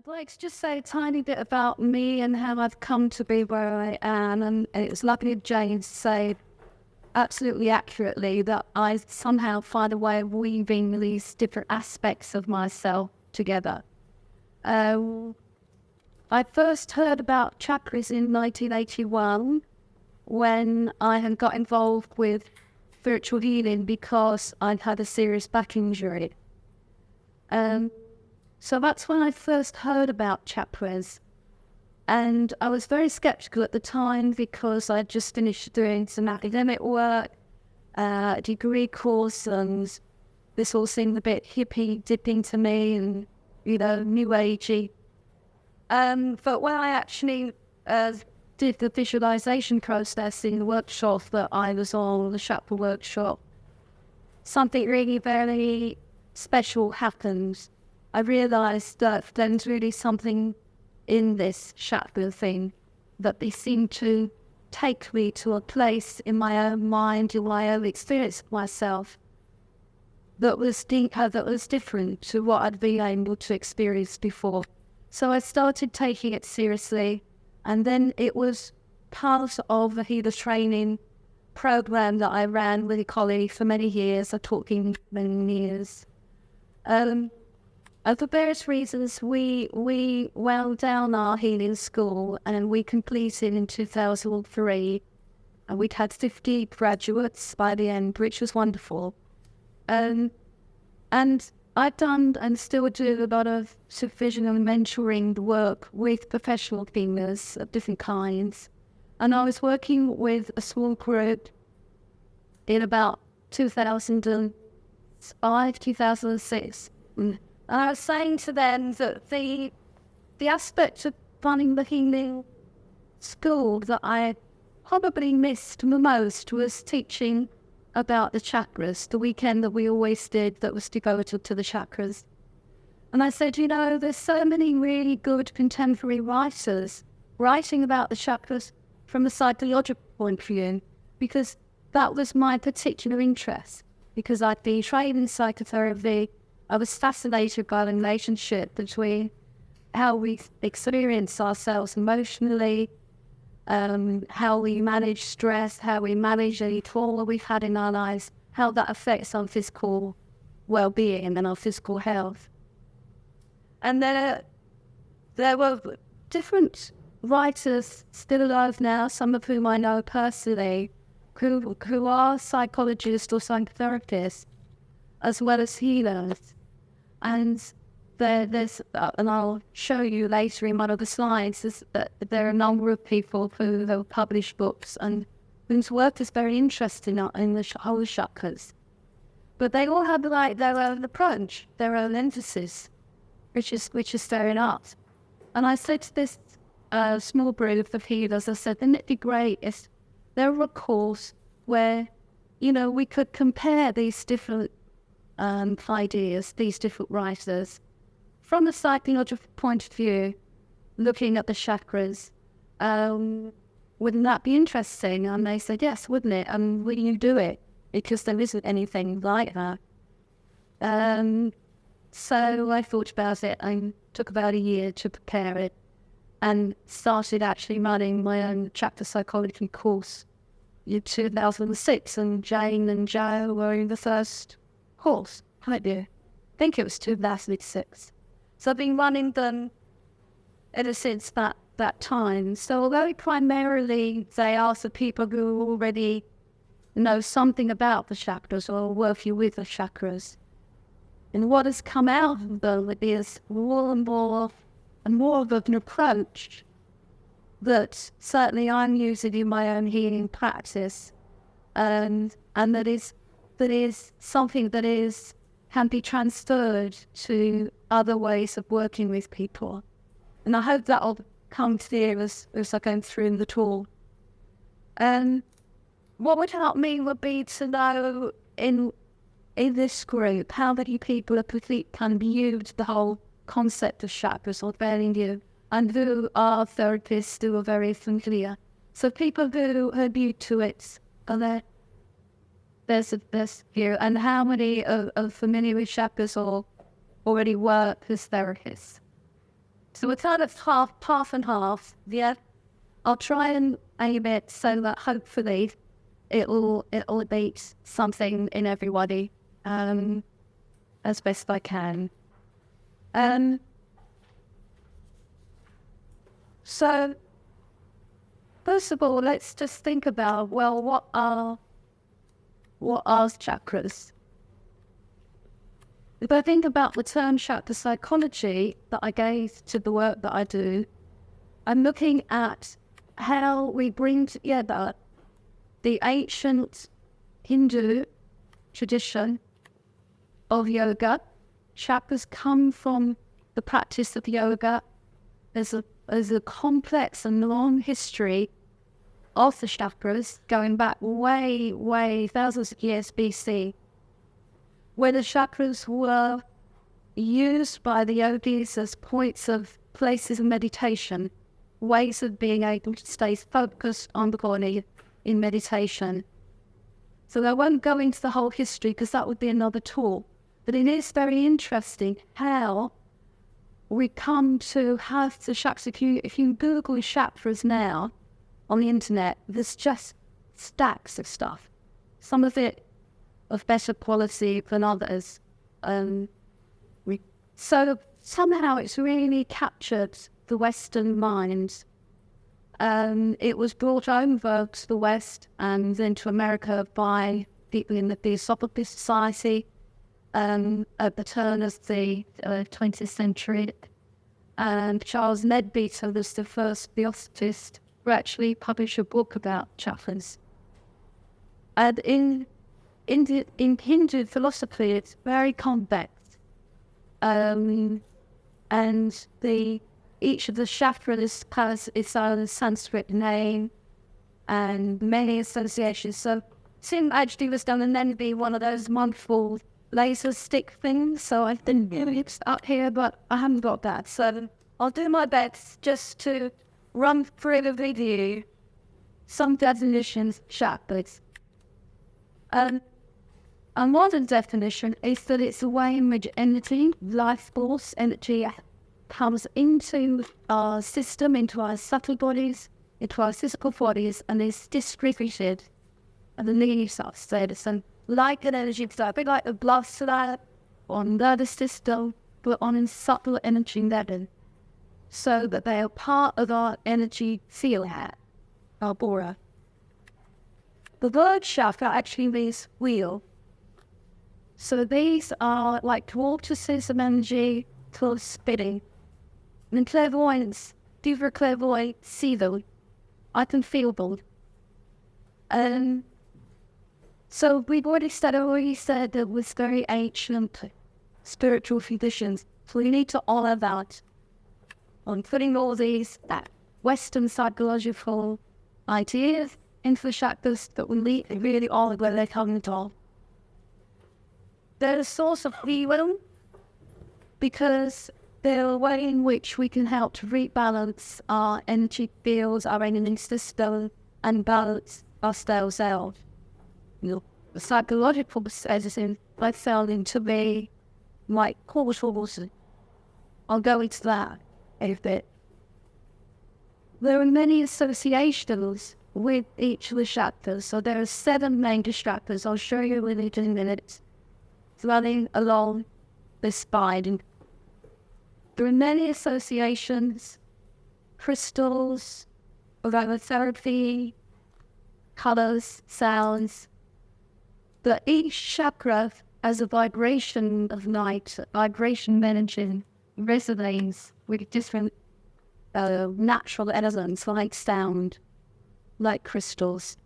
I'd like to just say a tiny bit about me and how I've come to be where I am. And it's lovely of Jane to say absolutely accurately that I somehow find a way of weaving these different aspects of myself together. I first heard about chakras in 1981 when I had got involved with spiritual healing because I'd had a serious back injury. So that's when I first heard about chakras. And I was very skeptical at the time because I'd just finished doing some academic work, a degree course, and this all seemed a bit hippie dipping to me and, new agey. But when I actually did the visualization process in the workshop that I was on, the chakra workshop, something really very special happened. I realized that there's really something in this chakra thing, that they seem to take me to a place in my own mind, in my own experience of myself, that was deeper, that was different to what I'd been able to experience before. So I started taking it seriously, and then it was part of a healer training program that I ran with a colleague for many years. I taught him many years. For various reasons, we wound down our healing school and we completed in 2003. And we'd had 50 graduates by the end, which was wonderful. And I've done and still do a lot of supervision and mentoring work with professional healers of different kinds. And I was working with a small group in about 2005, 2006. And I was saying to them that the aspect of running the healing school that I probably missed the most was teaching about the chakras, the weekend that we always did that was devoted to the chakras. And I said, there's so many really good contemporary writers writing about the chakras from a psychological point of view, because that was my particular interest, because I'd been trained in psychotherapy. I was fascinated by the relationship between how we experience ourselves emotionally, how we manage stress, how we manage any trauma we've had in our lives, how that affects our physical well-being and our physical health. And then there were different writers still alive now, some of whom I know personally, who are psychologists or psychotherapists, as well as healers. And there's, and I'll show you later in one of the slides, there are a number of people who have published books and whose work is very interesting in the whole chakras. But they all have their own approach, their own emphasis, which is fair enough. And I said to this small group of healers, I said, wouldn't it be great if there were a course where, we could compare these different ideas, these different writers, from a psychological point of view, looking at the chakras. Wouldn't that be interesting? And they said, yes, wouldn't it? And will you do it? Because there isn't anything like that. So I thought about it and took about a year to prepare it and started actually running my own chakra psychology course in 2006. And Jane and Joe were in the first course. I think it was 2006. So I've been running them ever since that time. So although primarily they are for people who already know something about the chakras or are working with the chakras, and what has come out of them is more and more of an approach that certainly I'm using in my own healing practice, and that is something that can be transferred to other ways of working with people. And I hope that'll come clear as I go through the talk. What would help me would be to know in this group how many people have kind of viewed the whole concept of chakras or very new, and who are therapists who are very familiar. So people who are new to it, are there? There's here, and how many are familiar with chakras or already work as therapists? So we're kind of half and half. Yeah. I'll try and aim it so that hopefully it'll beat something in everybody, as best I can. So first of all, let's just think about, well, what are chakras? If I think about the term chakra psychology that I gave to the work that I do, I'm looking at how we bring together the ancient Hindu tradition of yoga. Chakras come from the practice of yoga. There's a complex and long history of the chakras going back way thousands of years BC, where the chakras were used by the yogis as places of meditation, ways of being able to stay focused on the body in meditation. So I won't go into the whole history because that would be another talk, but it is very interesting how we come to have the chakras. If you Google chakras now on the internet, there's just stacks of stuff. Some of it of better quality than others. So somehow it's really captured the Western mind. It was brought over to the West and then to America by people in the Theosophical Society at the turn of the 20th century. And Charles Leadbeater was the first theosophist who actually published a book about chakras. And in Hindu philosophy, it's very complex. And each of the chakras has its own Sanskrit name and many associations. So Sim actually was done and then be one of those wonderful laser stick things. So I think it's up here, but I haven't got that. So I'll do my best just to run through the video some definitions of chakras. A modern definition is that it's a way in which energy, life force, energy comes into our system, into our subtle bodies, into our physical bodies, and is distributed and leaves us there. So like an energy flow, a bit like a blood flow on the system, but on a subtle energy level, so that they are part of our energy field, our aura. The word chakra actually means wheel. So these are like vortices of energy called spinning. And in clairvoyance, deeper clairvoyance, see them. I can feel them. So we've already said that it was very ancient spiritual traditions. So we need to honor that. On putting all these Western psychological ideas into the chakras that we really honor where they come from. They're a source of healing because they're a way in which we can help to rebalance our energy fields, our energy system, and balance ourselves out. The psychological medicine, I found to be like portals. I'll go into that a bit. There are many associations with each of the chakras. So there are 7 main chakras. I'll show you in 2 minutes. Running along the spine. There are many associations, crystals, aromatherapy, colors, sounds. But each chakra has a vibration of light, vibration of energy, resonates with different natural elements like sound, like crystals.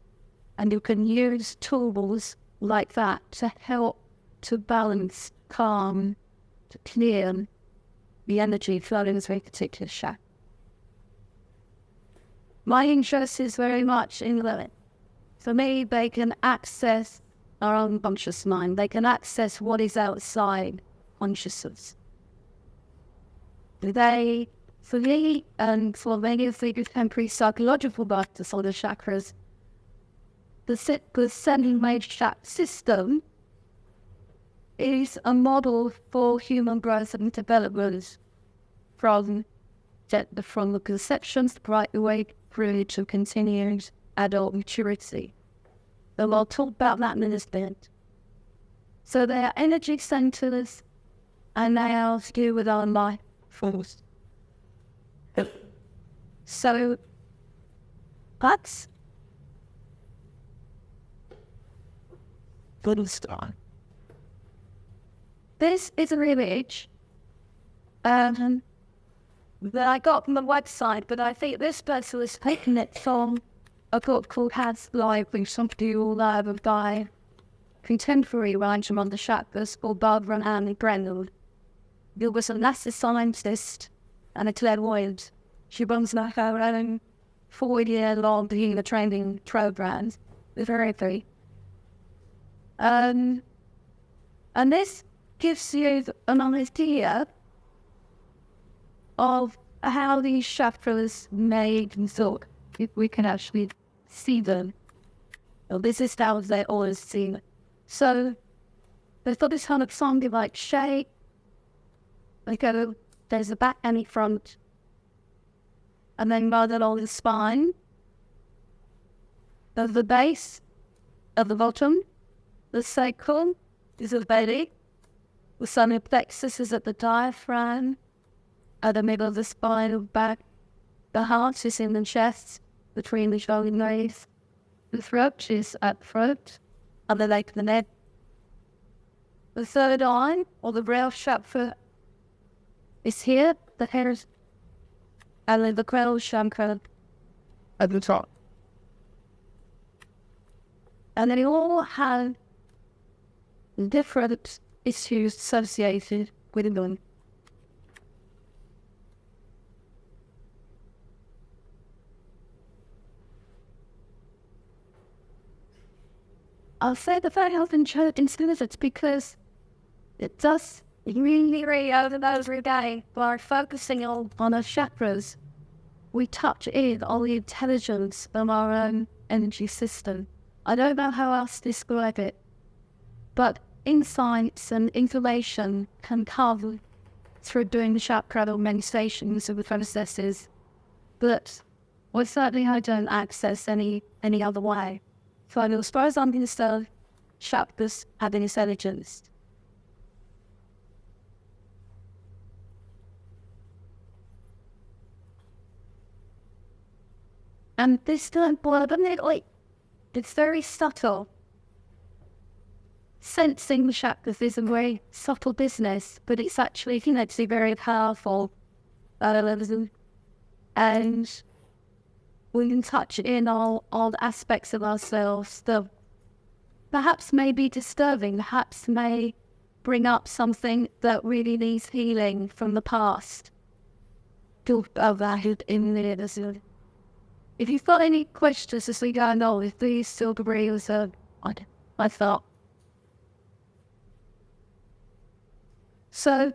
And you can use tools like that to help to balance, calm, to clear the energy flowing through a particular chakra. My interest is very much in that. For me, they can access our unconscious mind. They can access what is outside consciousness. They, for me, and for many of the contemporary psychological practice on the chakras, the 7 major chakra system is a model for human growth and development from from the conceptions right the way through to continued adult maturity. So I'll talk about that in a bit. So they are energy centers, and they are to do with our life force. So that's good start. This is an image that I got from the website, but I think this person was taking it from a book called Has Life, which somebody will have by contemporary writer on the chakras called Barbara Ann McNeil. Who was a NASA scientist and a clairvoyant. She runs like her own 4-year-long healer training program with her. And this gives you an idea of how these chakras made and thought, if we can actually see them. Well, this is how they always seem. So they've got this kind of zombie-like shape. There's a back and a front, and then rather along the spine, of the base, at the bottom, the sacrum is the belly, the solar plexus is at the diaphragm, at the middle of the spine of back, the heart is in the chest, between the shoulder blades, the throat is at the throat, and the lake of the neck. The third eye, or the brow chakra, is here, the hairs, and then the crown chakra at the top. And they all have different issues associated with them. I'll say the very often church instances because it does really over those again by focusing on our chakras. We touch in on the intelligence of our own energy system. I don't know how else to describe it, but insights and information can come through doing the chakra meditations and the processes, but certainly I don't access any other way. So as far as I'm concerned, chakras have intelligence. And this time, it's very subtle. Sensing the chakras is a very subtle business, but it's actually, it's very powerful. And we can touch in all aspects of ourselves that perhaps may be disturbing, perhaps may bring up something that really needs healing from the past. If you've got any questions as we go on, please still agree with I thought. So,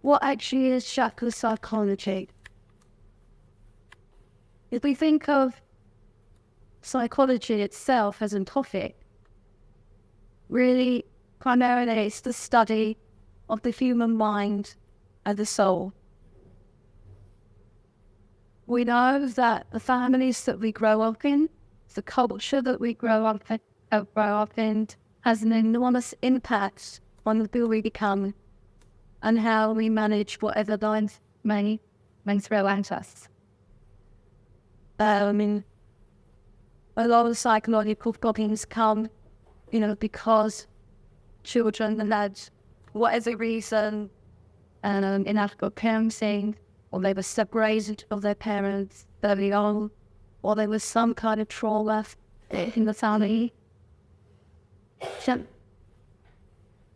what actually is chakra psychology? If we think of psychology itself as a topic, really, primarily it's the study of the human mind and the soul. We know that the families that we grow up in, the culture that we grow up in, has an enormous impact on who we become and how we manage whatever life may throw at us. A lot of psychological problems come, because children had whatever reason, inadequate parenting, or they were separated from their parents early on, or there was some kind of trauma in the family.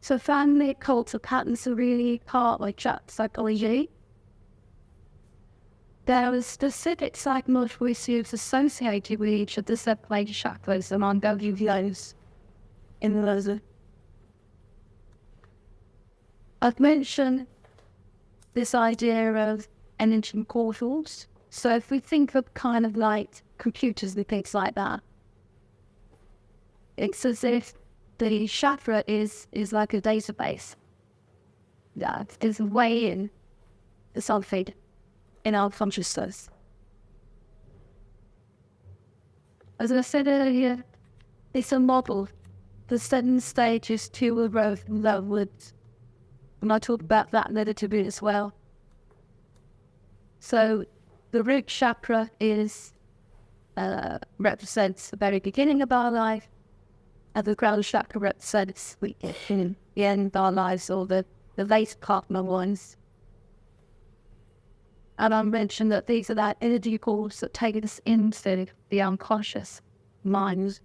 So family culture patterns are really part of psychology. There are specific psychological issues associated with each of the separated chakras among those in the lesson. I've mentioned this idea of energy portals. So if we think of kind of like computers and things like that, it's as if the chakra is like a database. that is weighing something in our consciousness. As I said earlier, it's a model. The 7 stages to a growth and lovewards. And I talk about that a little bit as well. So the root chakra represents the very beginning of our life, and the crown chakra represents the end of our lives, or the later part of our lives. And I mentioned that these are that energy cords that take us into the unconscious mind.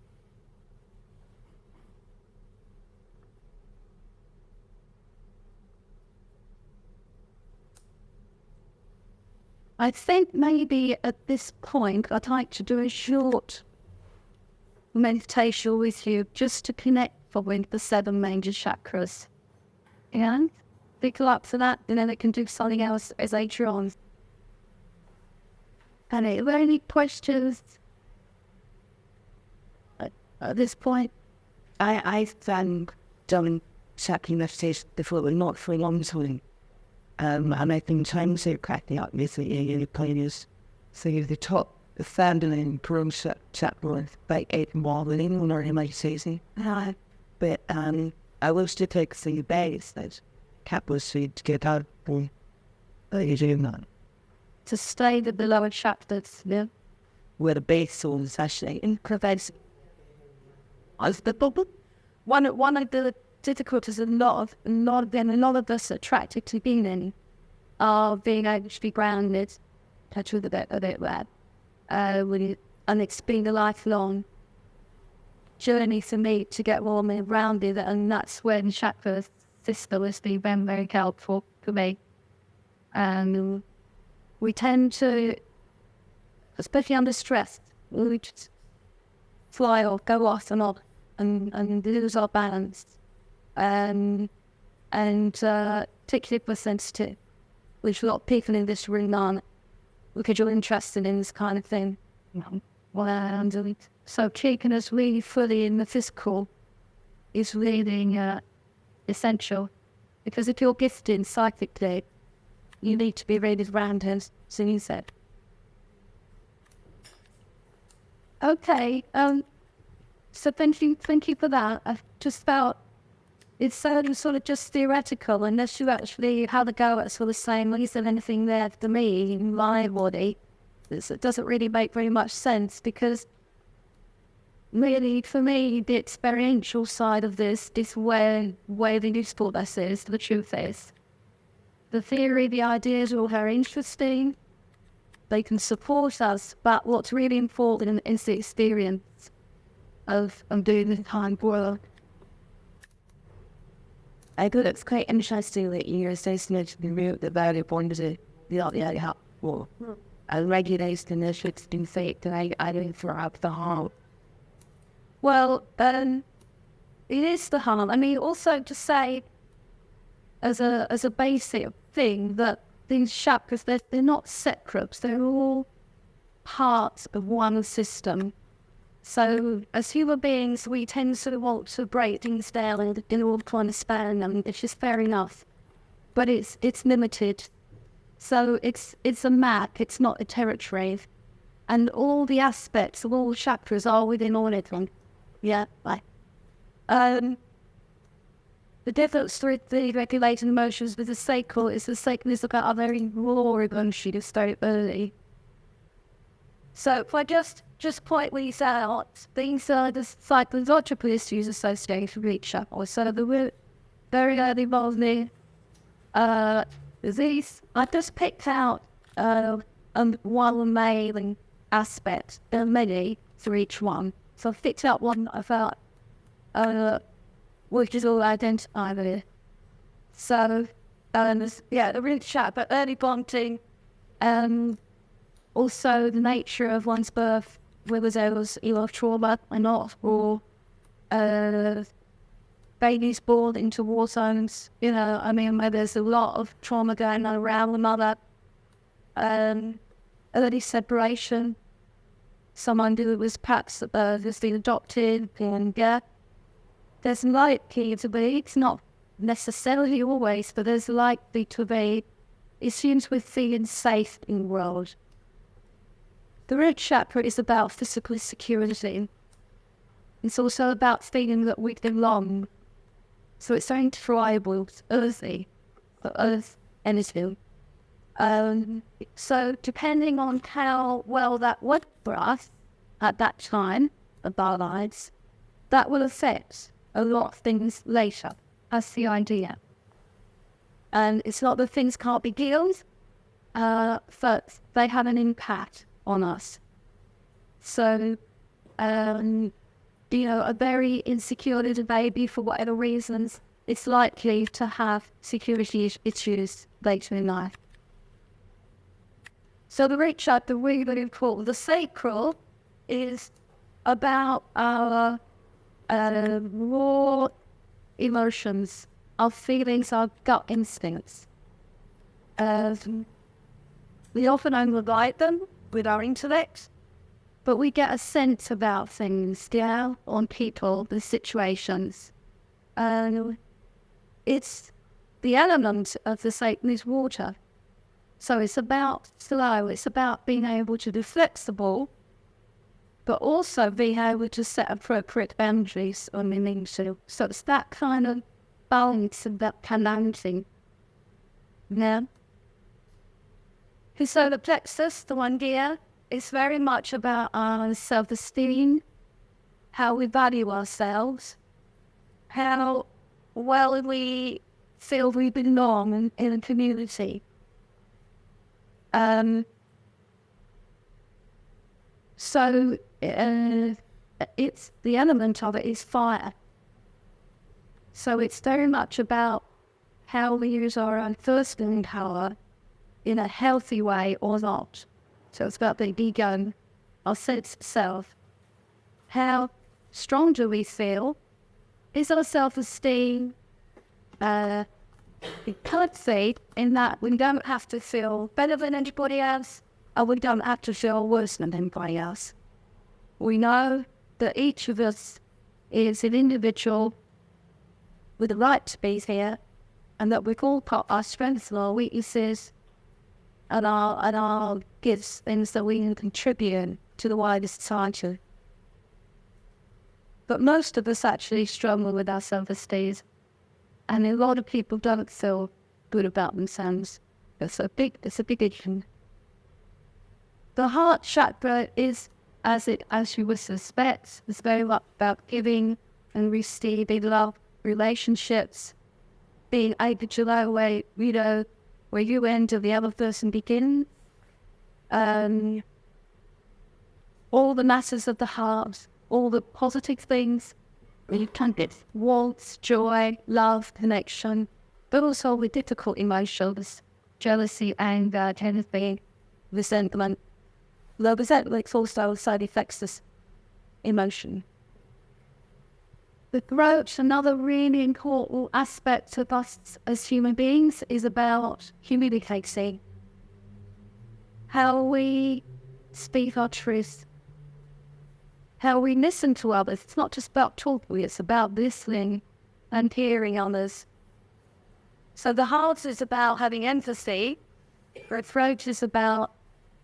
I think maybe at this point I'd like to do a short meditation with you just to connect with the 7 major chakras. And pick up for that, and then I can do something else as later on. And are there any questions at this point? I've done chakra meditation before, but not for a long time. And I've been trying to crack it up with the players. So the top, the third and crown chakra, like 8 more than anyone or in my season. But I wish to take the base that was to get out from you doing that. To stay with the lower chakras, yeah. Where the base is actually prevents the problem. One of the difficulties a lot of us attracted to being in are being able to be grounded. Touch with a bit that. And it's been a lifelong journey for me to get warm and grounded, and that's when chakra system has been very, very helpful for me. We tend to, especially under stress, we just fly off, go off and on, and lose our balance. And particularly if we're sensitive, which a lot of people in this room aren't, because you're interested in this kind of thing. So keeping us really fully in the physical is really essential, because if you're gifted psychically, you need to be really grounded, as you said. Okay, so thank you for that. I just felt it's sort of just theoretical, unless you actually have a go at sort of saying, well, is there anything there for me in my body? It doesn't really make very much sense, because really, for me, the experiential side of this is where the usefulness is, the truth is. The theory, the ideas are all very interesting. They can support us, but what's really important is the experience of doing the kind of work. I thought it's quite interesting that you're associated with the very point of the helpful. And regulation initiatives in faith that I don't throughout the heart. Well, it is the heart. I mean, also to say, as a basic thing, that these chakras, they're not separate. They're all parts of one system. So as human beings, we tend to want to break things down in all kind of span, and it's just fair enough. But it's limited. So it's a map, it's not a territory. And all the aspects of all chakras are within all of them. Yeah, right. The difference with the regulating emotions with the sacral is the sacral is about a very raw emotion, it's very early. So if I just point these out, these are the psychological issues associated with each chakra. So the root, very early body disease. I just picked out one main aspect. There are many for each one. So I picked out one that I felt which is all identified with it. So, the root chakra, early bonding, also the nature of one's birth, whether there was trauma or not, or babies born into war zones. Where there's a lot of trauma going on around the mother. Early separation. Someone who was perhaps has been adopted, and there's likely to be, it's not necessarily always, but there's likely to be issues with feeling safe in the world. The root chakra is about physical security. It's also about feeling that we belong. So it's very tribal, it's earthy, the earth energy. So depending on how well that worked for us at that time of our lives, that will affect a lot of things later. That's the idea. And it's not that things can't be healed, but they have an impact on us. So, a very insecure little baby, for whatever reasons, it's likely to have security issues later in life. So the root chakra, really, really important. The sacral is about our raw emotions, our feelings, our gut instincts. We often override them with our intellect, but we get a sense about things, on people, the situations. It's the element of the sacral is water. So it's about flow, it's about being able to be flexible, but also being able to set appropriate boundaries when we need to. So it's that kind of balance and that balancing. Yeah. So the plexus, the one here, is very much about our self-esteem, how we value ourselves, how well we feel we belong in a community. So it's the element of it is fire. So it's very much about how we use our own first-hand power in a healthy way or not. So it's about the ego, our sense of self. How strong do we feel? Is our self-esteem healthy in that we don't have to feel better than anybody else, or we don't have to feel worse than anybody else? We know that each of us is an individual with the right to be here, and that we've all got our strengths and our weaknesses and our gifts, things that we can contribute to the wider society. But most of us actually struggle with our self-esteem, and a lot of people don't feel good about themselves. It's a big issue. The heart chakra is, as you would suspect, is very much about giving and receiving love, relationships, being able to know where you end and the other person begins. All the matters of the heart, all the positive things, you can get warmth, joy, love, connection, but also with difficult emotions, jealousy, anger, envy, resentment. The resentment also side effects this emotion. The throat, another really important aspect of us as human beings, is about communicating. How we speak our truth. How we listen to others. It's not just about talking, it's about listening and hearing others. So the heart is about having empathy. The throat is about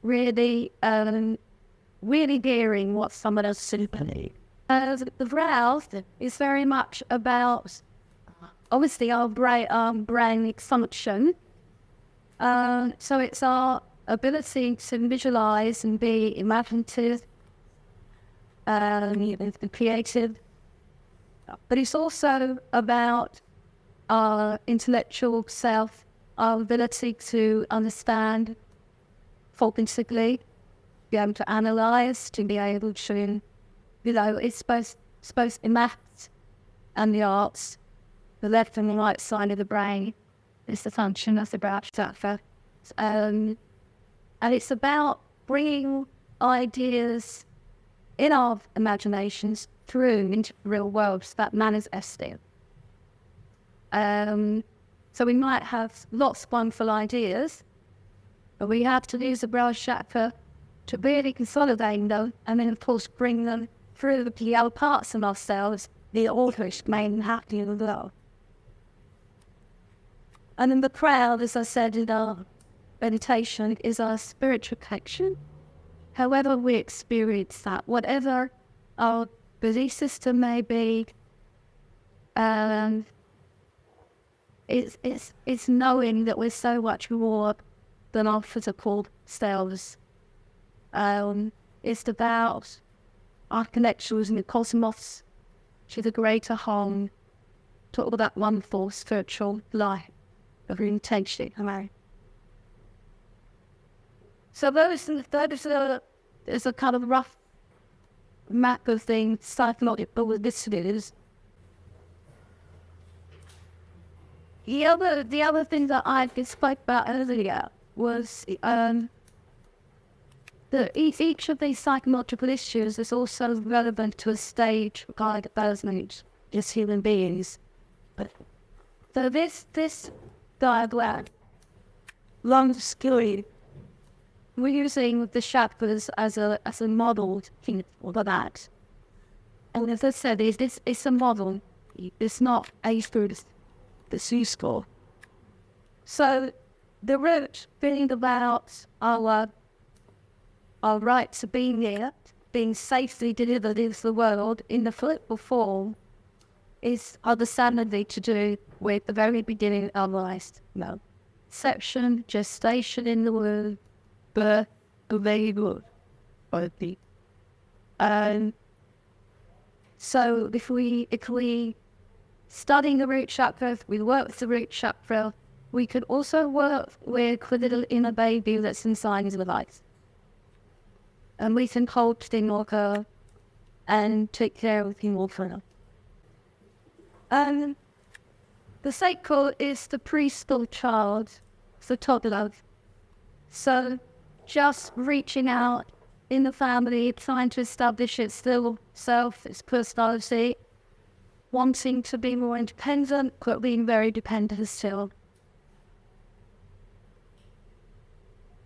really hearing what someone else is saying. The mouth is very much about, obviously, our brain function. So it's our ability to visualize and be imaginative, and creative. But it's also about our intellectual self, our ability to understand forensically, be able to analyze, to be able to, it's both the maths and the arts. The left and the right side of the brain is the function of the brain chakra. And it's about bringing ideas in our imaginations through into the real world, so that manifesting. So we might have lots of wonderful ideas, but we have to use the brain chakra to really consolidate them, and then of course bring them through the other parts of ourselves, the order main happening as well. And then the crown, as I said in our meditation, is our spiritual connection. However we experience that, whatever our belief system may be, it's knowing that we're so much more than our physical selves. It's about our connection with the cosmos, to the greater whole, to all that wonderful spiritual life of intention. So those is a kind of rough map of things, psychological listeners. The other thing that I spoke about earlier was that each of these psychological issues is also relevant to a stage of our development as human beings. So this diagram, long story, we're using the chakras as a model for that. And as I said, it's a model. It's not a truth that's useful. So the root being about our right to being here, being safely delivered into the world in the physical form, is understandably to do with the very beginning of our lives. Conception, gestation in the womb, birth, babyhood, body. So if we studying the root chakra, we work with the root chakra, we could also work with the little inner baby that's inside the life. And we can hold him or her and take care of him or her. The sacral is the preschool child, the toddler. So just reaching out in the family, trying to establish its little self, its personality, wanting to be more independent, but being very dependent still.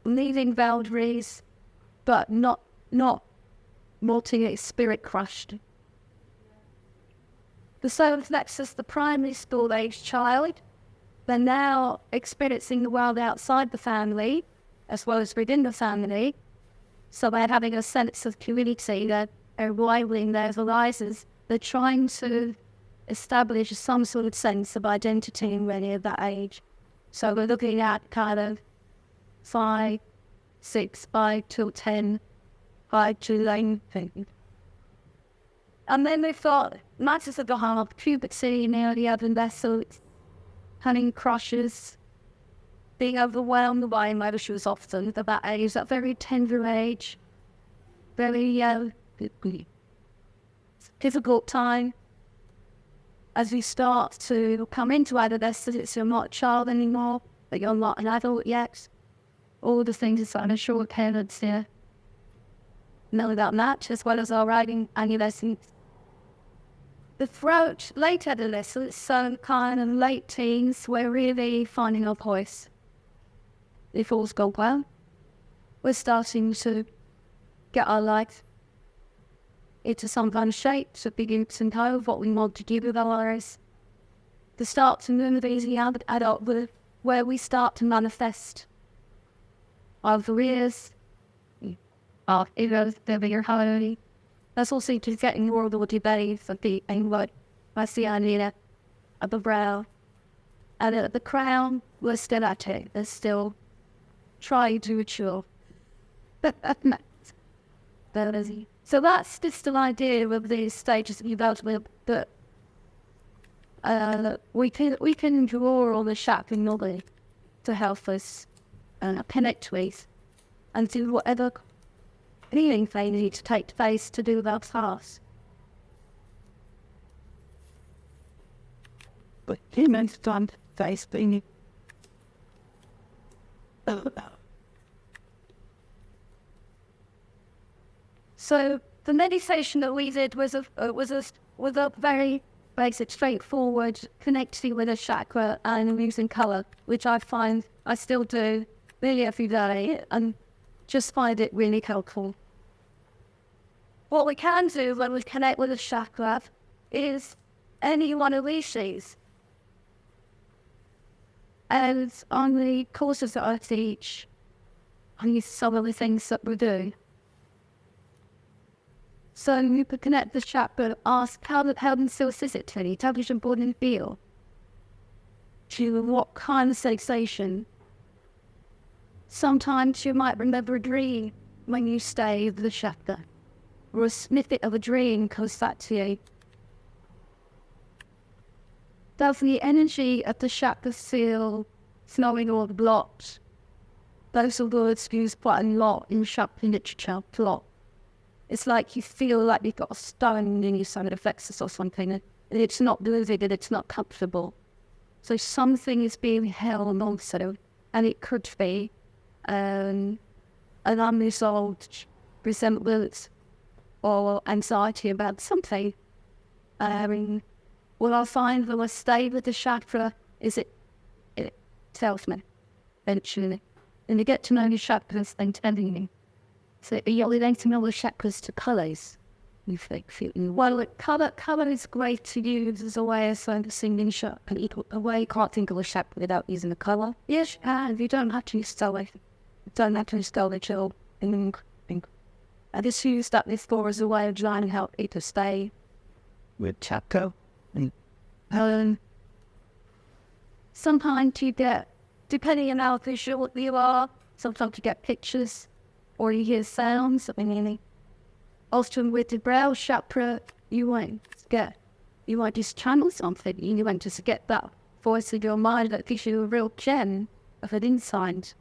Needing boundaries, but not wanting its spirit crushed. The soul nexus, the primary school age child, they're now experiencing the world outside the family, as well as within the family. So they're having a sense of community, they're rivaling their horizons. They're trying to establish some sort of sense of identity really at that age. So we're looking at kind of 5, 6, 5 till 10, 5 to 11. And then we've got matters of the heart, puberty, nearly adolescence, having crushes, being overwhelmed by emotions often at that age, that very tender age, very difficult time. As we start to come into adolescence, you're not a child anymore, but you're not an adult yet. All the things that are short parents here. Know about that, as well as our writing adolescence. The throat, late adolescence, so kind of late teens, we're really finding our voice. If all's gone well, we're starting to get our life into some kind of shape, to begin to know what we want to do with our lives. To start to move into adulthood, where we start to manifest our careers, our egos, their bigger harmony. That's also to getting more of the debate of the what I see idea at the brow. And at the crown, we're still at it. They're still trying to mature. So that's just an idea of the stages of development that we can draw on the chakra knowledge to help us connect with and do whatever healing they need to take place to do that task. But humans don't face being So the meditation that we did was a very basic, straightforward, connecting with a chakra and using colour, which I find I still do really every day and just find it really helpful. What we can do when we connect with a chakra is any one of these sheets. And on the courses that I teach, I use some of the things that we do. So you could connect the chakra, ask how does this is it to you? How does your body feel? To what kind of sensation? Sometimes you might remember a dream when you stay with the chakra, or a snippet of a dream comes back to you. Does the energy of the chakra feel flowing or blocked? Those are words used quite a lot in chakra literature, block. It's like you feel like you've got a stone in your solar plexus or something, and it's not moving and it's not comfortable. So something is being held on to, and it could be an unresolved resentment or anxiety about something. What I find when I stay with the chakra is it tells me eventually. And you get to know your chakras, then telling you. So you're relating all the chakras to colours. You think, well, colour is great to use as a way of singing chakra. A way you can't think of a chakra without using a colour. Yes, you can. You don't have to use colour. You don't have to use colour at all. I just use that before as a way of learning how to stay with chakra. Sometimes you get, depending on how visual you are, sometimes you get pictures or you hear sounds. I mean, often with the brow chakra, you might just channel something. You might just get that voice in your mind that gives you a real gem of an insight.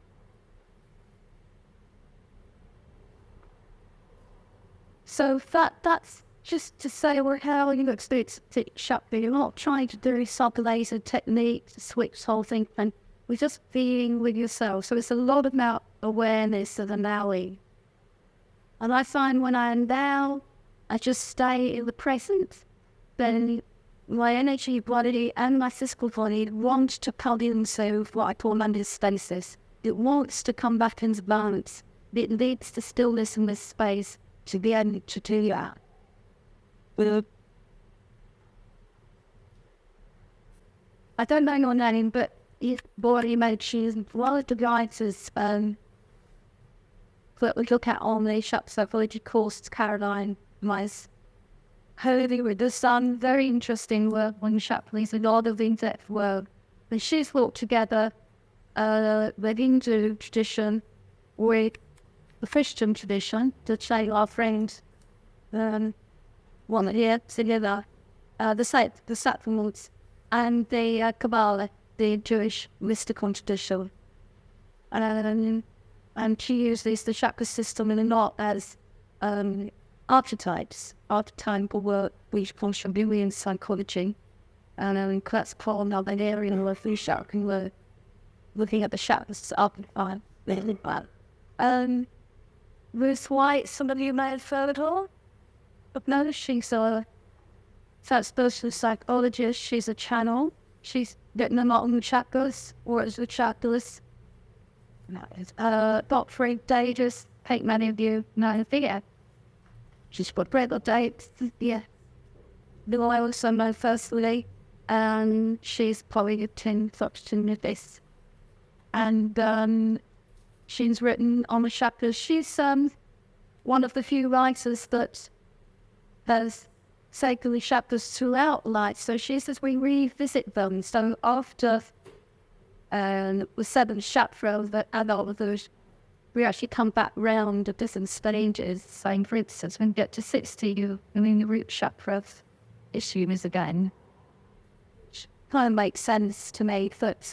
So that's just to say how you experience chakra. You're not trying to do some laser technique to switch the whole thing, and we're just being with yourself. So it's a lot about awareness of allowing. And I find when I endow, I just stay in the present, then my energy body and my physical body want to come into what I call stasis. It wants to come back into balance. It needs to stillness in this space to be able to do that. I don't know your name, but his body mentions one of the writers that we look at on the chakra psychology course, Caroline was Holy with the Sun, very interesting work on chakras, a lot of in-depth work. And she's brought together the Hindu tradition with the Christian tradition to say our friends one here together, the sacraments, and the Kabbalah, the Jewish mystical tradition. And she uses the chakra system in a lot as archetypes, archetypal work, which comes from Jungian psychology. And that's called another area of the chakra work, looking at the chakras archetype. Ruth White, some of you may have heard of. But no, she's a spiritual psychologist. She's a channel. She's written a lot on the chakras, works with chakras. Dr. Dages, I think many of you know her. She's got regular dates, yeah. The I also know personally, and she's probably a 10 with this. And she's written on the chakras. She's one of the few writers that has sacred chakras throughout life. So she says we revisit them. So after the 7th chakra, the adulthood, we actually come back round at different stages. Saying, for instance, when we get to 60, the root chakra issue is again. Which kind of makes sense to me that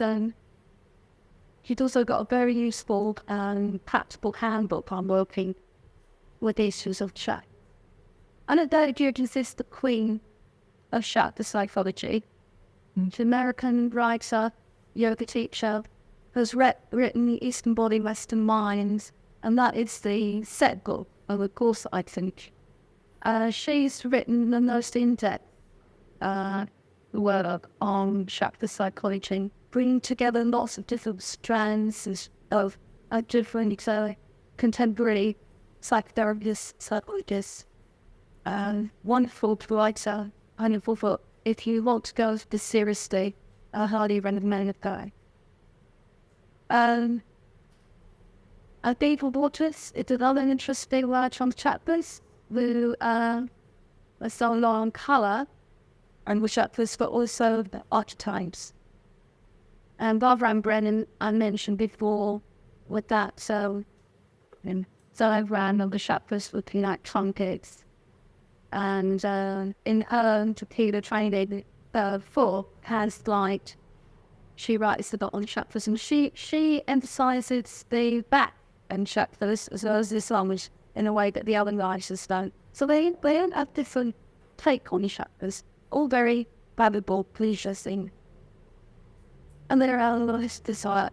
she's also got a very useful and practical handbook on working with issues of chakra. And at that Jurgens is the queen of chakra psychology. The American writer, yoga teacher, has written the Eastern Body, Western Minds, and that is the set book of the course, I think. She's written the most in-depth work on chakra psychology, bringing together lots of different strands of different contemporary psychotherapists, psychologists. Wonderful writer, wonderful book. If you want to go this seriously, I highly recommend it. And deeper waters, it's another interesting one from chakras, who are so long colour, and the chakras, but also the archetypes. And Barbara Brennan, I mentioned before, with that, diagram of the chakras looking like trumpets. And in her tequila training, 4 has light. She writes about on chakras, and she emphasizes the back and chakras as well as this language in a way that the other writers don't. So they have different take on the chakras, all very valuable, pleasing. And there are a lot of desire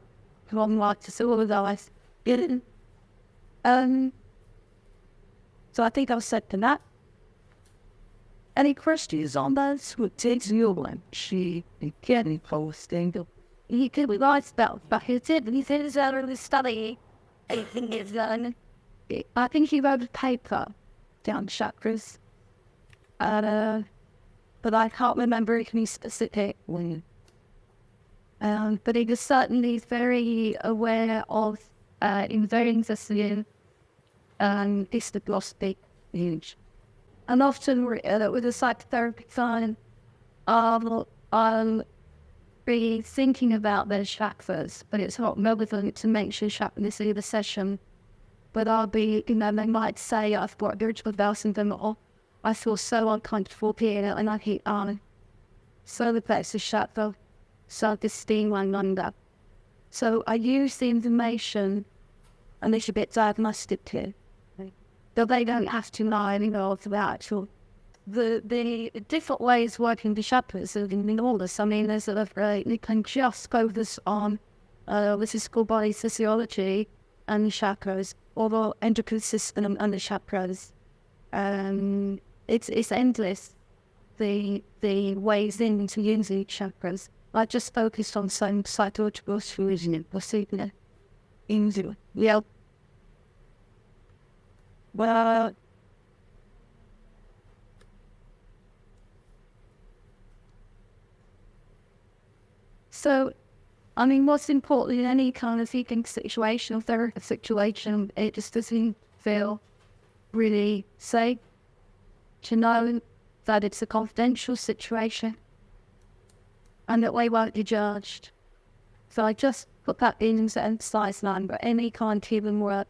from writers, all of those. So I think I've said to that. Any questions on those? What takes you on? She can posting. He could be right about, but he said out of the study. I think he wrote a paper down chakras. But I can't remember any specific one. But he was certainly very aware of, he was very interested in Eastern philosophy. Huge. And often with the psychotherapy side, I'll be thinking about their chakras, but it's not relevant to mention chakras in the session. But I'll be, they might say, I've got spiritual bells in them, or I feel so uncomfortable here, and I hit on. So the place is chakra, self-esteem, and wonder. So I use the information, and it's a bit diagnostic here. That they don't have to know, of the actual, the different ways working the chakras in all this. I mean, there's you can just focus on the physical body physiology and the chakras, or the endocrine system and the chakras. It's endless, the ways into using chakras. I just focused on some psychological solution, possibly. Yeah. Well, so, I mean, what's important in any kind of healing situation or therapy situation, it just doesn't feel really safe to know that it's a confidential situation and that we won't be judged. So I just put that in to emphasize that, but any kind of healing work,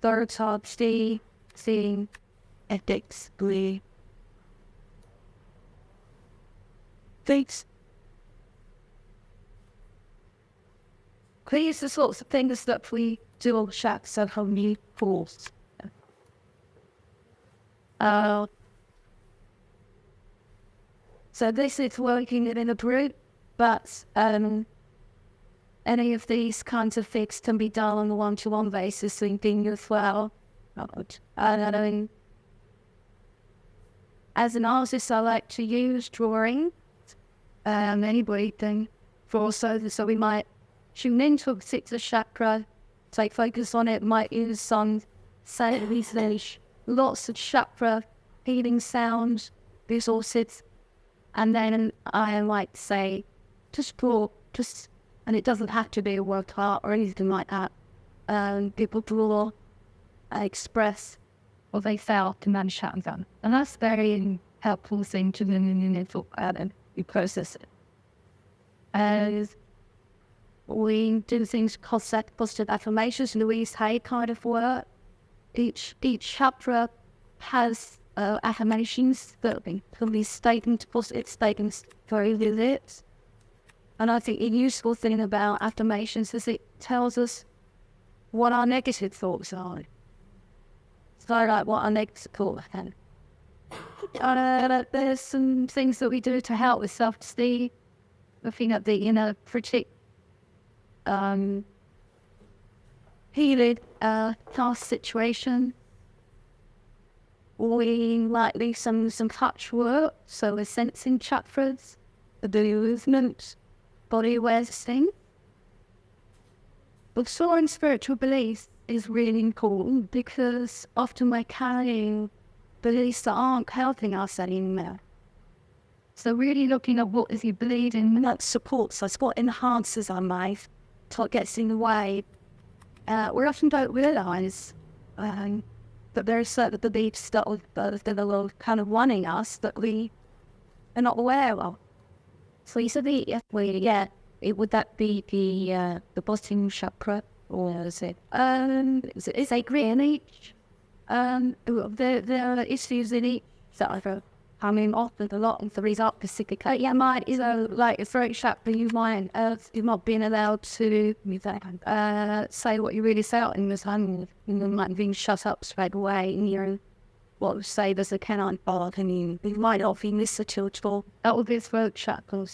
therapy, seeing ethics, belief. These are the sorts of things that we do on chakras and how we pause. So this is working in a group, but any of these kinds of things can be done on a one-to-one basis, thinking as well. And as an artist, I like to use drawing, any breathing, so we might tune into a particular chakra, take focus on it, might use some research, lots of chakra healing sound resources, and then I like to say, just draw, and it doesn't have to be a work of art or anything like that. People draw, express what they felt to manage chakra, and that's very helpful thing to do and you process it. As we do things positive affirmations, Louise Hay kind of work. Each chakra has affirmations that can be statements, positive statements very vivid. And I think a useful thing about affirmations is it tells us what our negative thoughts are. So like what our negative thoughts are. There's some things that we do to help with self-esteem. Looking at the critic healing past situation. We likely some touch work, so we're sensing chakras, the movement, body awareness thing. But soaring spiritual beliefs is really important because often we're carrying beliefs that aren't helping us anymore. So really looking at what is you believe in, that supports us, what enhances our life, gets in the way, we often don't realise that there are certain beliefs that are kind of wanting us that we are not aware of. So you said would that be the bottom chakra, or is it? Is it green each? There are issues in each chakra. I mean, often a lot of the result specific. Like a throat chakra, you might you've not been allowed to say what you really felt in this hand. You might being shut up straight away, and you're what we say there's a canine part, and you might not be listened to at all. That would be a throat chakra.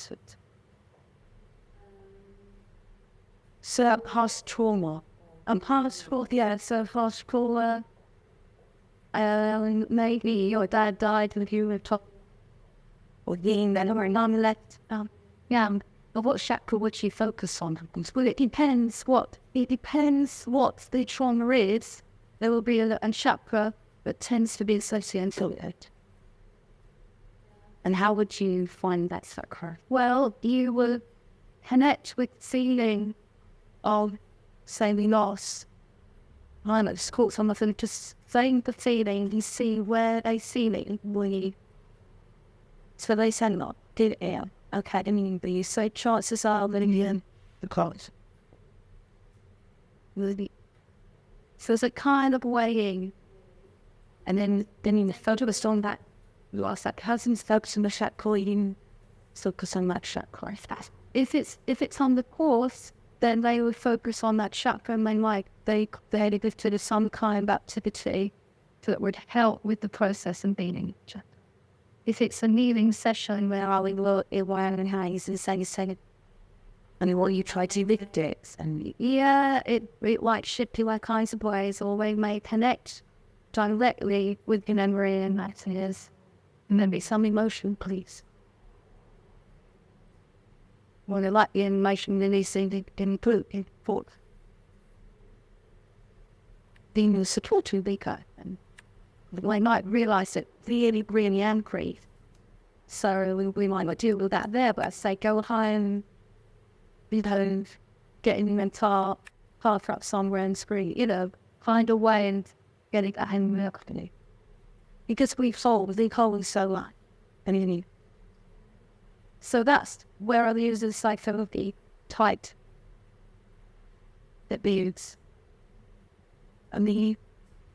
So past trauma. And past trauma, so past trauma. Maybe your dad died when you were top, or then there were none left. But what chakra would you focus on? Well, it depends what the trauma is. There will be a chakra that tends to be associated with it. And how would you find that chakra? Well, you will connect with the feeling of, say, loss. I know it's called some of them just saying the feeling, you see where they feel it when you. So they say not, did it okay, I mean, but you say chances are that in the clothes. So it's a kind of weighing. And then in the photo was on that, you ask that cousin's focus on the chakra, you focus on that chakra. If it's on the course, then they would focus on that chakra, and then they had to do some kind of activity that would help with the process and being chakra. If it's a kneeling session where I will around and hands and saying, and what you try to lift it, and it might shift you all kinds of ways, or we may connect directly with your memory, and that is, and then be some emotion, please. Well, they like the animation releasing the input in forth. Then you support to Vika, and we might realise it really angry. So we might not deal with that there, but I say go home, get in the mental, park up somewhere and scream, find a way and get it at home quickly. Because we've solved the whole so much. And so that's where I use the psychotherapy tight that builds. And the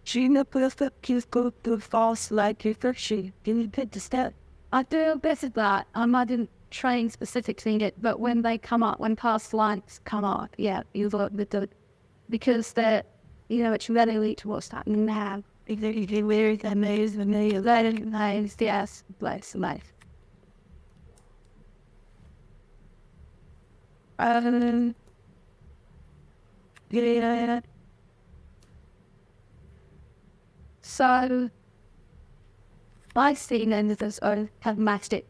Gina perfect is good to fast like a fish. Didn't put the step. I do a bit of that. I didn't train specifically in it, but when they come up, when past lines come up, you look with the, because they're, it's related to what's happening now. Exactly where it's amazing, yes, bless life. So, I see then there's a pragmatic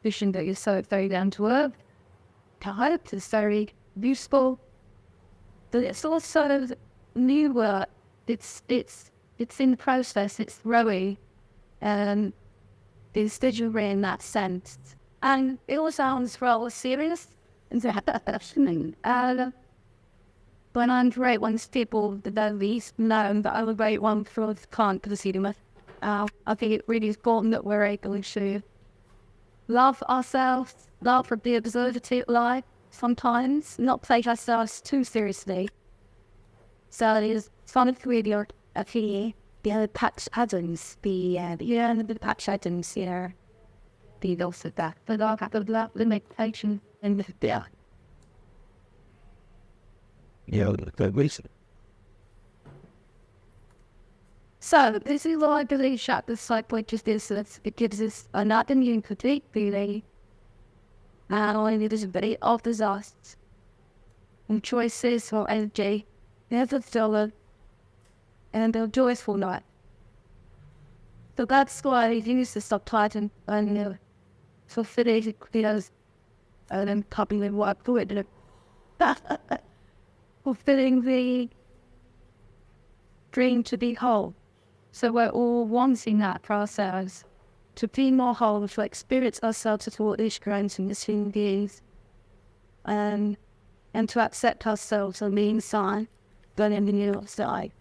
vision that is so very down to earth. I hope it's very useful. But it's also new work. It's in the process. It's growing, and it's digital in that sense. And it all sounds rather serious. When I'm great ones, people that don't least know that I'm a great one for the can't proceed with. I think it really is important that we're able to love ourselves, love for the absurdity of life sometimes, not take ourselves too seriously. So it is fun of video up here. The patch atoms, the patch atoms, the loss of that. But I'll have the limitation and the good reason. So this is what I believe chakra psychology is. It gives us another new complete feeling, and only there's a bit of disaster and choices or energy. There's a dollar and a joyful night. So that's why I use the subtitle and fulfilling videos and then copying and work through it. Fulfilling the dream to be whole. So we're all wanting that for ourselves, to be more whole, to experience ourselves as what is grown to missing beings. and to accept ourselves on the inside than in the outside.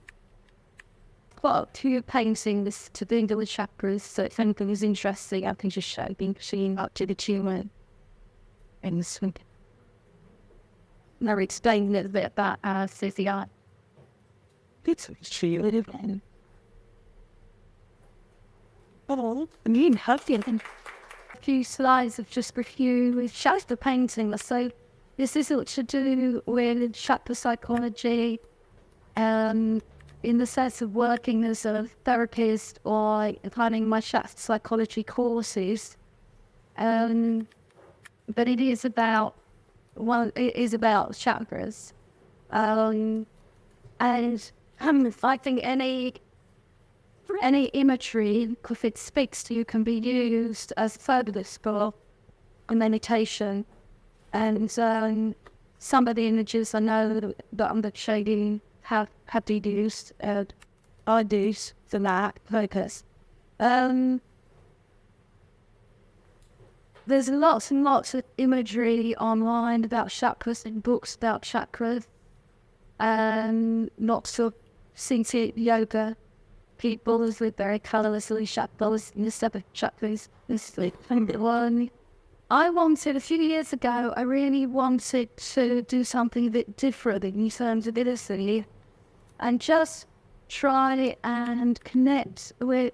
Got two paintings to do with chakras, so if anything is interesting, I can just show being seen up to the tumor and swing. And I'll explain a little bit about CCI. It's true. Oh, I mean, healthy. A few slides of just review with chakra painting. So this isn't to do with chakra psychology, in the sense of working as a therapist or planning my chakra psychology courses. But it is about, it is about chakras. And I think any imagery, if it speaks to you, can be used as fabulous for a meditation. And some of the images I know that I'm showing have been used, I do for that purpose. There's lots and lots of imagery online about chakras and books about chakras. Lots of Sinti yoga people with very colourlessly chakras in the 7 chakras. This is one. I wanted, a few years ago, I really wanted to do something a bit different in terms of ability and just try and connect with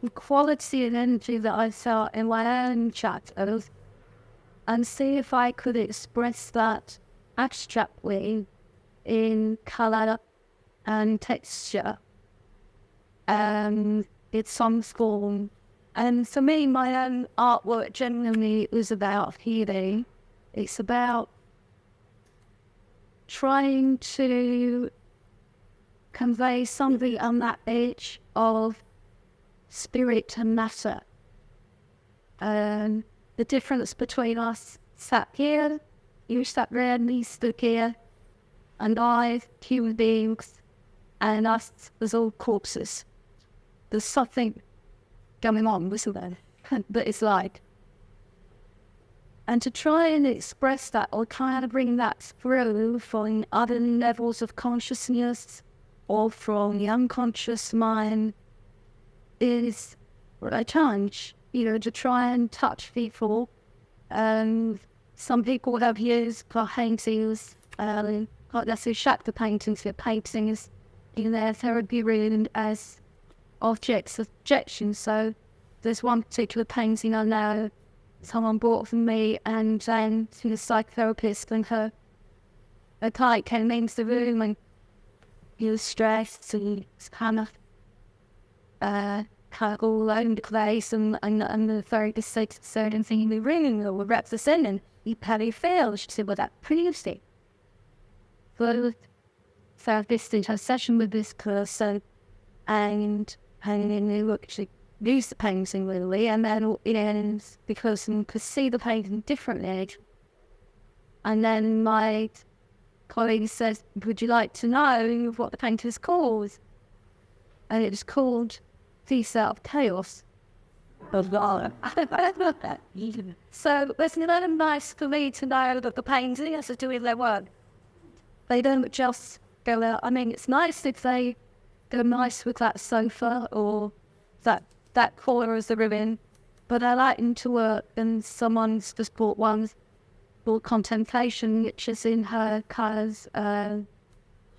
the quality and energy that I felt in my own chakras and see if I could express that abstractly in colour and texture. It's some form. And for me, my own artwork genuinely is about healing. It's about trying to convey something on that edge of spirit and matter. The difference between us sat here, you sat there, me stood here, and I, human beings, and us as all corpses. There's something going on, isn't there? But it's like, and to try and express that or kind of bring that through from other levels of consciousness or from the unconscious mind is a challenge, to try and touch people. Some people have used paintings, not necessarily chakra paintings, but paintings in their therapy room as objects of projection. So there's one particular painting I know someone bought for me, and then the psychotherapist and her client came into the room and he was stressed and kind of all over the place, and the therapist said certain things in the room that were representing how they feel. She said, well, that proves it. So the therapist did her session with this person, and then they actually used the painting really, and then the person could see the painting differently. And then my colleague says, would you like to know what the painting is called? And it was called Peace Out of Chaos. So it's really nice for me to know that the painters are doing their work. They don't just go out. I mean, it's nice if they go nice with that sofa or that corner of the room, but I like them to work. And someone's just bought one called Contemplation, which is in her colours.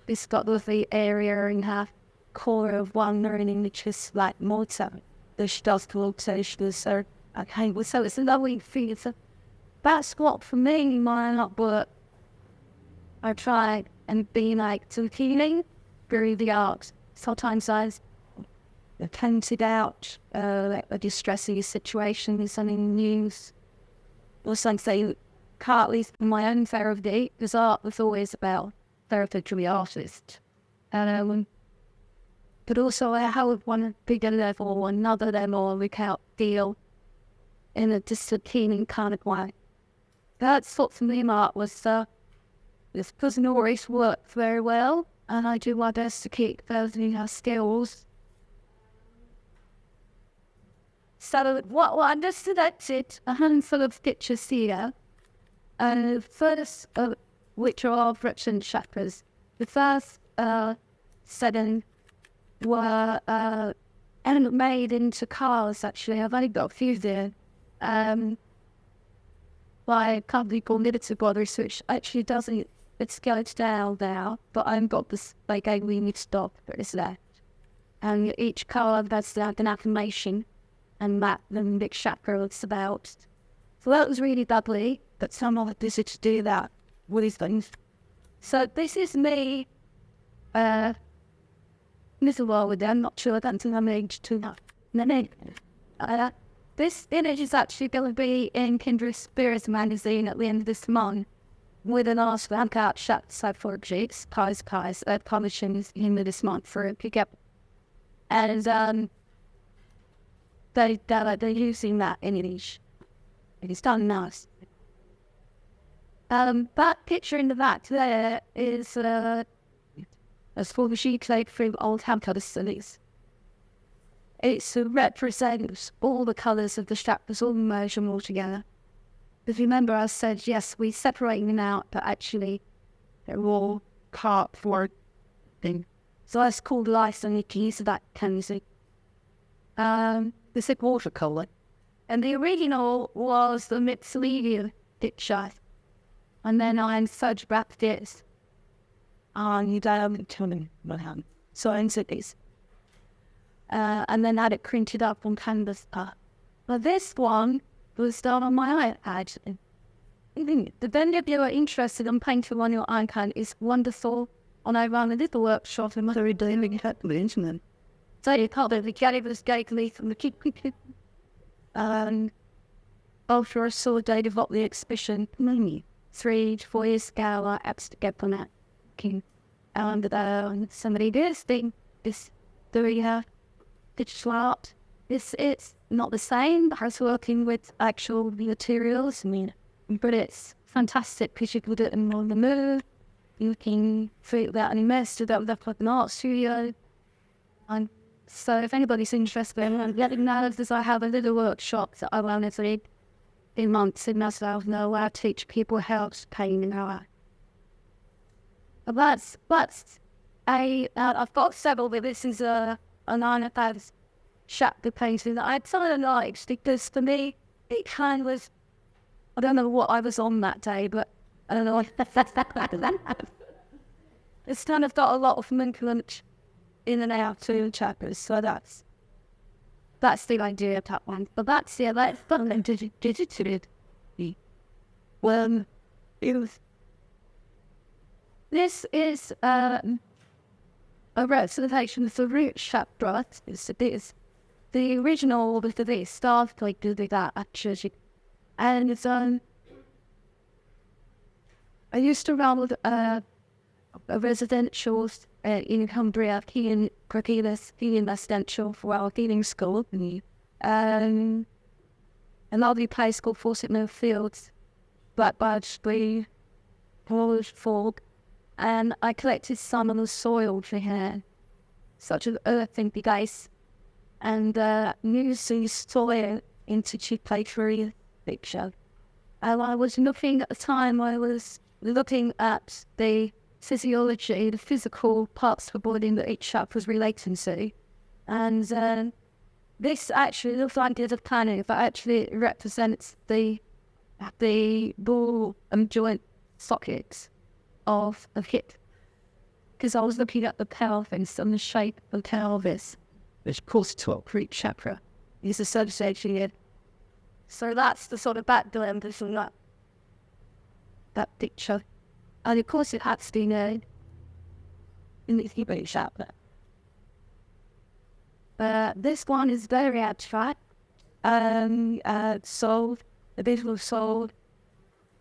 It's got the area in her corner of one learning, which is like Malta. She does quotations, so okay, well, so it's a lovely thing. So that's what, for me, my artwork, I try and be like to healing through the art. Sometimes I painted out like a distressing situation with something news, or something partly for my own therapy, because art was always about therapy to the artist. But also I have one bigger level, another level, we can't deal in a disciplining kind of way. That's what for me art was. This doesn't always work very well, and I do my best to keep developing our skills. So what I just selected a handful of pictures here. First, which are represent chakras. The first 7 were made into cars, actually. I've only got a few there. By a company called Limited Brothers, which actually doesn't, it's scaled down now, but I've got this, they gave me new stock that is left. And each card has like an affirmation and that the big chakra is about. So that was really lovely that someone decided to do that with these things. So this is me, little while with them, I'm not sure, I don't think I'm aged too much. This image is actually going to be in Kindred Spirits magazine at the end of this month with an ask about chakra psychology. It's publishing is in this month for a pickup. And they're using that image. It's done nice. That picture in the back there is a small sheet tape from old handcard studies. It represents all the colours of the chakras, all merged them all together. Because remember I said, yes, we separate them out, but actually they're all part for thing. So that's called light, and you can use that canvasing. This is watercolour. And the original was the McNeil picture. And then I photographed it on you don't tell me what happened. So I entered this. And then had it printed up on canvas. But this one was done on my iPad. The vendor, if you are interested in painting on your iPad, is wonderful. And I ran a little workshop in Mother doing it at the internet. So you can't be the gave me from the kitchen. After I saw Dave develop the exhibition, 3 to 4 years ago, I asked to get on that. And somebody did this thing, this doing digital art. It's not the same as working with actual materials. But it's fantastic because you can do it on the move. You can feel that and immerse it up with like an art studio. And so if anybody's interested in letting know that I have a little workshop that I run every months in myself know I teach people how to paint and how I've got several, but this is a 9,000 chapter painting that I kind of liked because for me it kind of was, I don't know what I was on that day, but I don't know. It's kind of got a lot of movement in and out to the chapters, so that's the idea of that one. But that's fun and digital. Well, this is a representation of the root chakra. It's the original with the started like do that actually, and it's I used to run with a residential in Cumbria, healing residential for our healing school. A lovely place called Fawcett Mill Fields, Black Badge, Polish Fog, and I collected some of the soil for here, such as earthing base, and using soil into cheap paper picture. And I was looking at the time, I was looking at the physiology, the physical parts of the body that each chakra was relating to. And this actually looks like it's a planet, but actually it represents the ball and joint sockets of a hip. Because I was looking at the pelvis and the shape of the pelvis, which calls to for each chakra is associated with. So that's the sort of background of that picture. And of course it has been in the Hebrew chakra. This one is very abstract. Soul, a bit of soul, a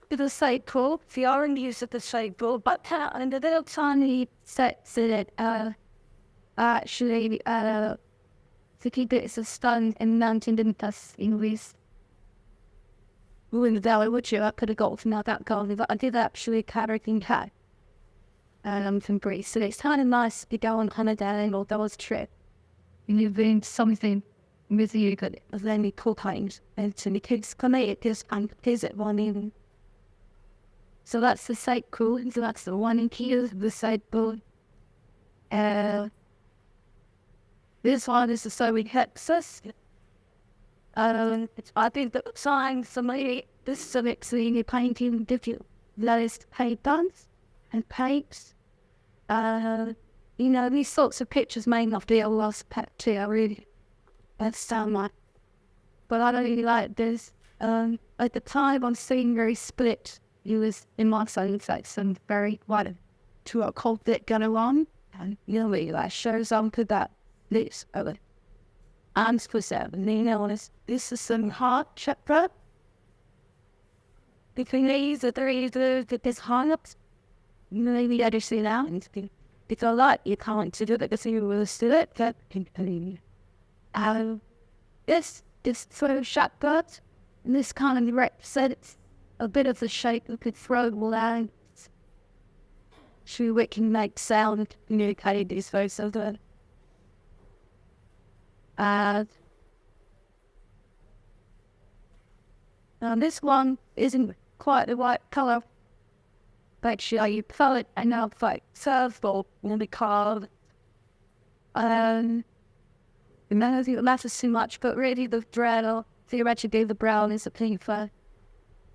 bit of sacral, the orange use of the sacral, but and the little tiny sets in it actually to keep it as a stone and mounted in us in with in the valley, which I could have got from that garden, but I did actually carry in cat from Greece. So it's kind of nice to go on holiday or go on a trip and you've been something with you that then you pull paint and to the kids come out this and is it one in So that's the sacral, so that's the one in here of the sacral. This one is the solar plexus. I think the signs for me, this is actually painting different layers of paintings and paints. These sorts of pictures may not be a lost pet too, I really understand that. But I don't really like this. At the time, I'm seeing very split. It was in my side and very quite to a conflict going on. And that shows on to that this of it. And for seven, this is some heart chakra. Between these are three this high ups. Maybe I just see that and it's a lot you can't do it because you will still it. This throw chakra, and this kind of represents a bit of the shape of the throat lines. So we can make sound communicating these very so good. Now this one isn't quite the right colour. But you pull it and now like surfboard in the car. It matters too much, but really the dread theoretically the brown is a pink for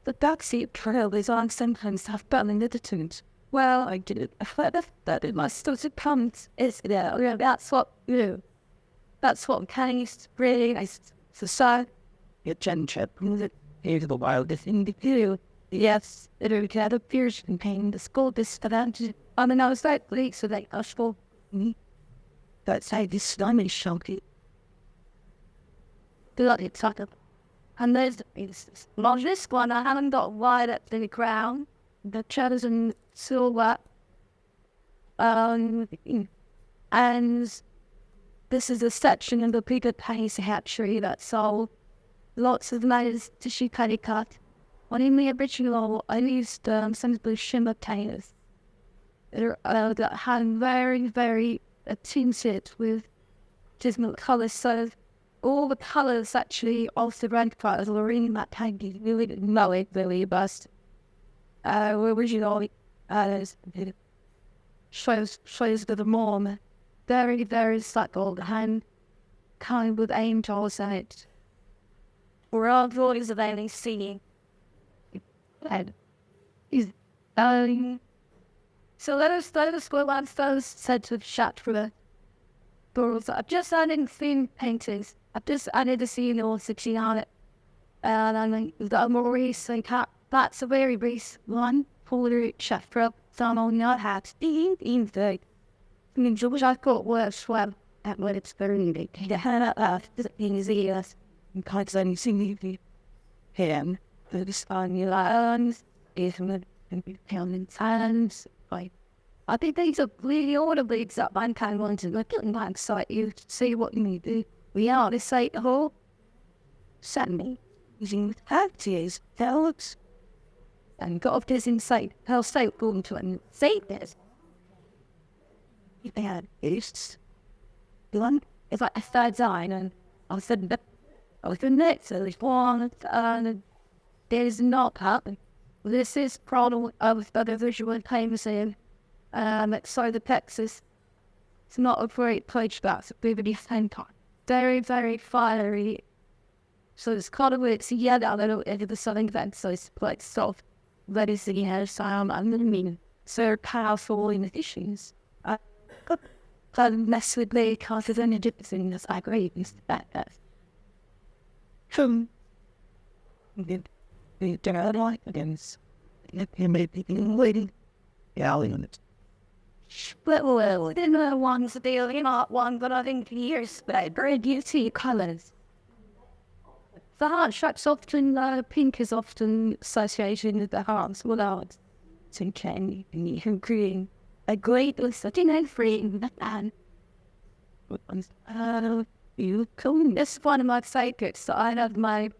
the backseat trail is on sometimes have burning attitudes. Well, I did it. I thought that it must have come. Is there? Yeah, that's what that's what case really is society. Your gentrip. Here's the wildest in the view. Yes, it appears contain the school disadvantage. I mean, I was like, so they asked for me. That's how this diamond shonky. Bloody tucker. And there's this one, I haven't got wide at the ground. The chosen silver. And this is a section of the bigger pace hatchery that sold lots of layers tissue cutty cut. When in the original, I used some blue shimmer painters that had very, very tinted with different colours. So all the colours actually of the red colours were in that painting. Really didn't know it really, but originally shows the more very, very subtle and kind with angels in it. We're all voices of only seeing. So let us go on first said to CHAKRA. I've just added theme paintings. I've just added the scene all 16 on it. And I think the more recent that's a very recent one. Polar CHAKRA. Some on your hat. In the which I thought works well at what it's very big. The hand out in his ears. And kind of only seeing him. This on your lines. And hands, like I think these are really all the leagues that man kind of wanted. Like getting back site you to see what you need to do. We are this site hall. Suddenly, using actors, helps, and got off this inside. Hell state going to and say this. They had it's one. It's like a third sign, and I said I was the next. So there's one, and there's not happening. This is product of the visual famous in so the Texas. It's not a great place, but it's a really same time. Very, very fiery. So it's kind of it's yellow a little into the southern vent, so it's like soft, very see hair sound and I mean so powerful in the issues. Kind of mess with me because there's only difference in this I agree with that. The like against it may be waiting. Yeah, I'll leave it. Well, didn't know one's the deal, not one, but I think years better. You see colours. The heart shapes often, pink is often associated with the hearts. Well, it's in candy and green. A great list of free and you come. This is one of my favourites that I have my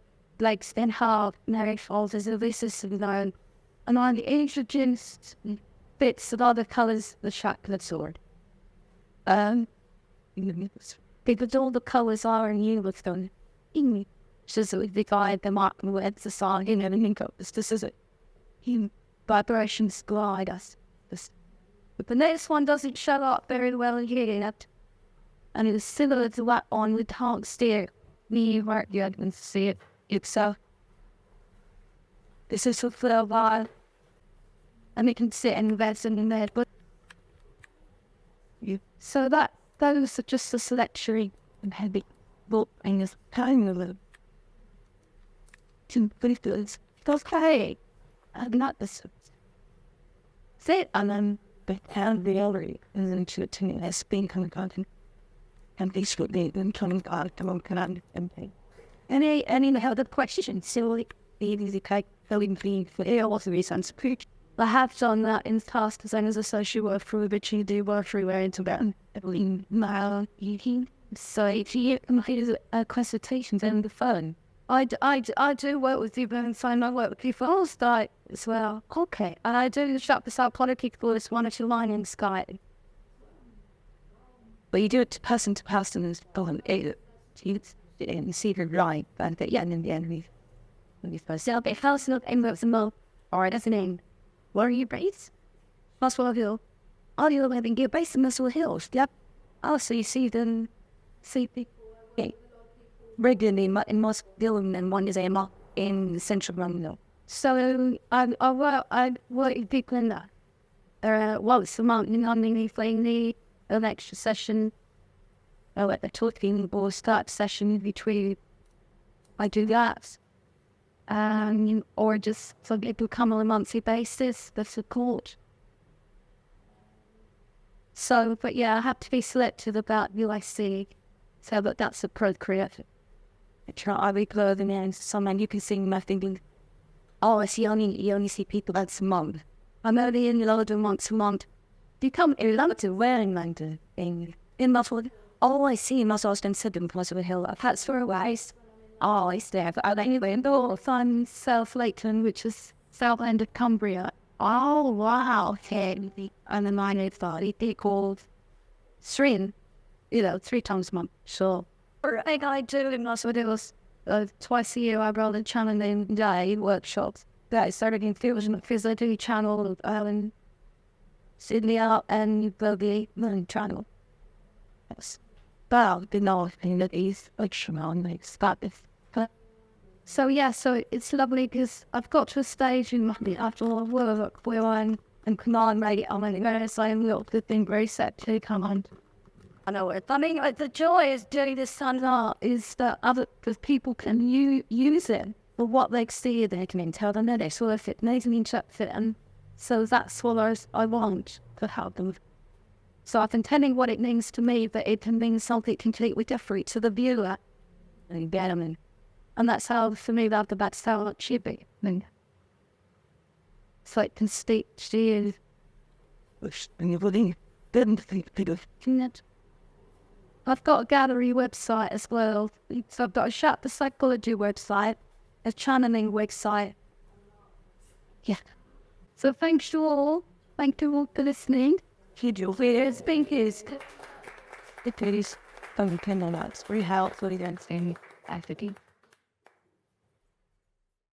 legs in half, Mary Falls as a this and I'm introduced bits of other colours the chakra sword. Because all the colours are in uniform. So the guy, the mark with the song, and then this is it. vibrations glide us. But the next one doesn't show up very well here, and it's similar to that one with can't steer. Me, right? You can see it. It's this is for a while, and it can sit and invest in there. But so those are just a selection and heavy book and it's kind of a it's okay. And not the sit and then the hand the other and then to has been kind of content and these would be then coming out to one and any other questions so it is okay going being for it also reasons. I have done that in the past design as a social worker through which you do work through where into that now eating. So if you hear consultations on the phone, I do work with people and I work with people on Skype as well. Okay. And I do shop this out political as one or two line in Skype. But you do it to person as well. You see the right, but in the end we first sell a house not aim of the mo or it doesn't aim. Where are you based? Muswell Hill. Oh, you're living here based in Muswell Hills. Yep. Oh, so you see them, see people regularly in Muswell Hill and one is in central London. So I work with people in that. Once a month in London, playing an extra session. At the talking or start session between. I do that. Or just some people come on a monthly basis, the support. So, but yeah, I have to be selective about who I see, so that that's appropriate. I read clothing and someone you can see my thinking, oh, you only see people once a month. I'm only in London once a month. You come in London, where in London? In Muswell. Oh, I see Muswell and Sydenham, Muswell Hill. That's for a ways. Oh, I stay out anyway in North. I'm South Lakeland, which is south end of Cumbria. Oh, wow. Okay. And then mine is they called Srin, 3 times a month. So, I think I do in Muswell Hills twice a year. I run a channeling day workshops. That started in Physical Channel, Sydney out and Bogey Channel. Yes. But the north in the east, like Scottish. So yeah, so it's lovely because I've got to a stage in my after all work where I'm in command rate. I'm in various I'm been very set to come on. I know it. I mean, the joy is doing this kind of art is that because people can use it for what they see. They can tell them that it's worth it, they can interpret it, and so that's what I want to help them. So I've been telling what it means to me, but it can mean something completely different to the viewer. And that's how, for me, that's how it should be. So it can speak to you. I've got a gallery website as well. So I've got a CHAKRA psychology website, a channeling website. Yeah. So thank you all. Thank you all for listening. It's been his. It is. It's very helpful.